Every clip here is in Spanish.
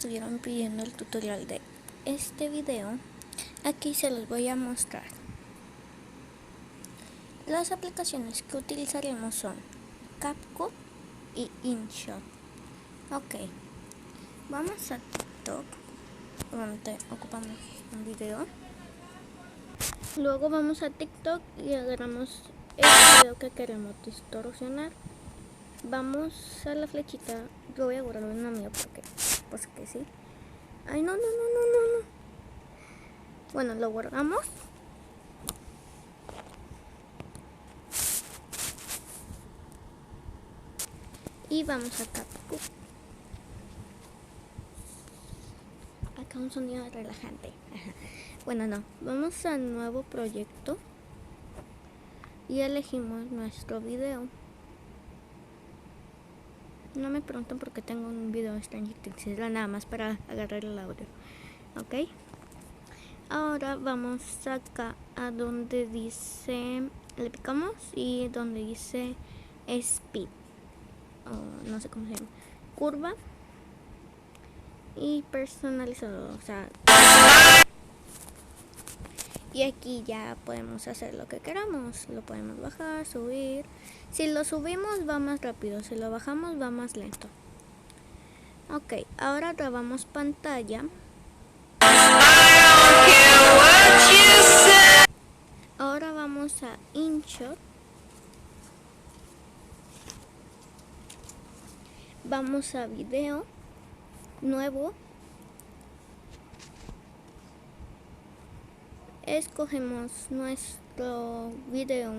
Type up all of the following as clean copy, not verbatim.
estuvieron pidiendo el tutorial de este video, aquí se los voy a mostrar. Las aplicaciones que utilizaremos son CapCut y InShot. Ok, vamos a TikTok, donde ocupamos un video. Luego vamos a TikTok y agarramos el video que queremos distorsionar. Vamos a la flechita. Yo voy a guardarlo en la mía porque, pues que sí. Ay, no. Bueno, lo guardamos. Y vamos a CapCut. Acá un sonido relajante. Bueno, no. Vamos a nuevo proyecto. Y elegimos nuestro video. No me preguntan por qué tengo un video de Stranger Things, era nada más para agarrar el audio. Ok. Ahora vamos acá a donde dice, le picamos y donde dice Speed, o no sé cómo se llama, curva y personalizado, o sea, y aquí ya podemos hacer lo que queramos, lo podemos bajar, subir. Si lo subimos va más rápido, si lo bajamos va más lento. Ok, ahora grabamos pantalla. Ahora vamos a InShot. Vamos a video, nuevo. Escogemos nuestro video,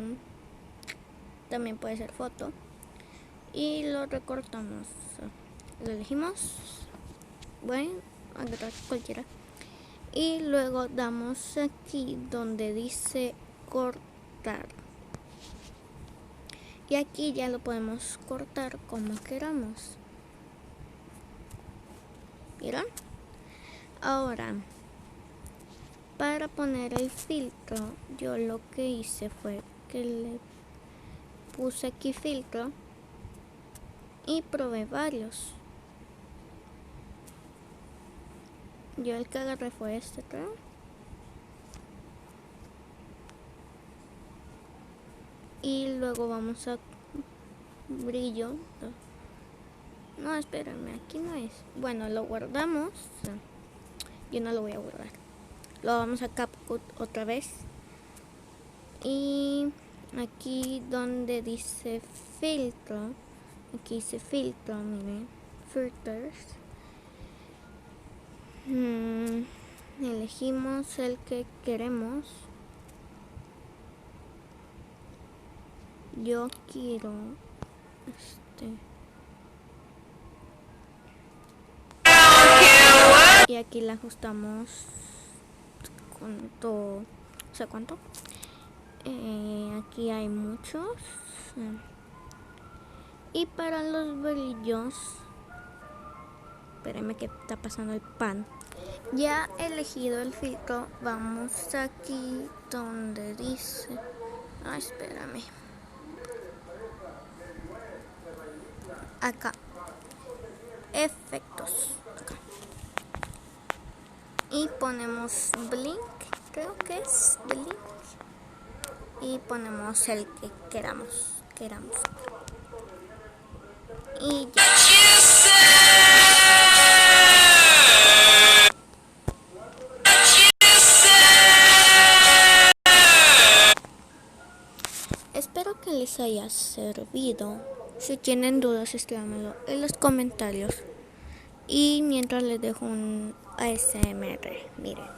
también puede ser foto, y lo recortamos. Lo elegimos, bueno, agarrar cualquiera. Y luego damos aquí donde dice cortar. Y aquí ya lo podemos cortar como queramos. ¿Vieron? Ahora, para poner el filtro, yo lo que hice fue que le puse aquí filtro y probé varios. Yo el que agarré fue este, creo. Y luego vamos a brillo. No, espérenme, aquí no es. Bueno, lo guardamos. Yo no lo voy a guardar. Lo vamos a CapCut otra vez. Y aquí donde dice filtro, aquí dice filtro, miren, filters. Elegimos el que queremos. Yo quiero y aquí la ajustamos cuánto, o sea, cuánto. Aquí hay muchos. Y para los brillos, espérenme que está pasando el pan. Ya he elegido el filtro. Vamos aquí donde dice, espérame, acá, efectos, acá. Y ponemos blink, creo que es blink, y ponemos el que queramos. Y ya. Espero que les haya servido. Si tienen dudas, escríbanmelo en los comentarios. Y mientras les dejo un ASMR. Miren.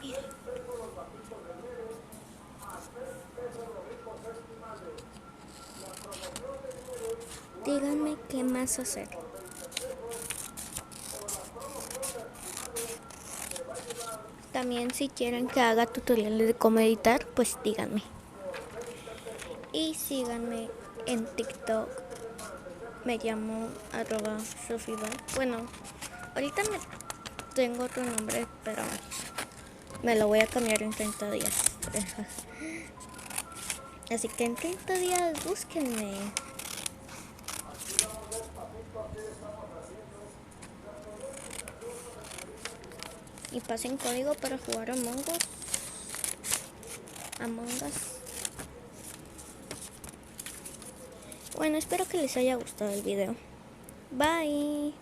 Díganme qué más hacer. También si quieren que haga tutoriales de cómo editar, pues díganme. Y síganme en TikTok. Me llamo @Sofiba. Bueno, ahorita tengo otro nombre, pero me lo voy a cambiar en 30 días. Así que en 30 días búsquenme. y pasen código para jugar Among Us. Bueno, espero que les haya gustado el video. Bye.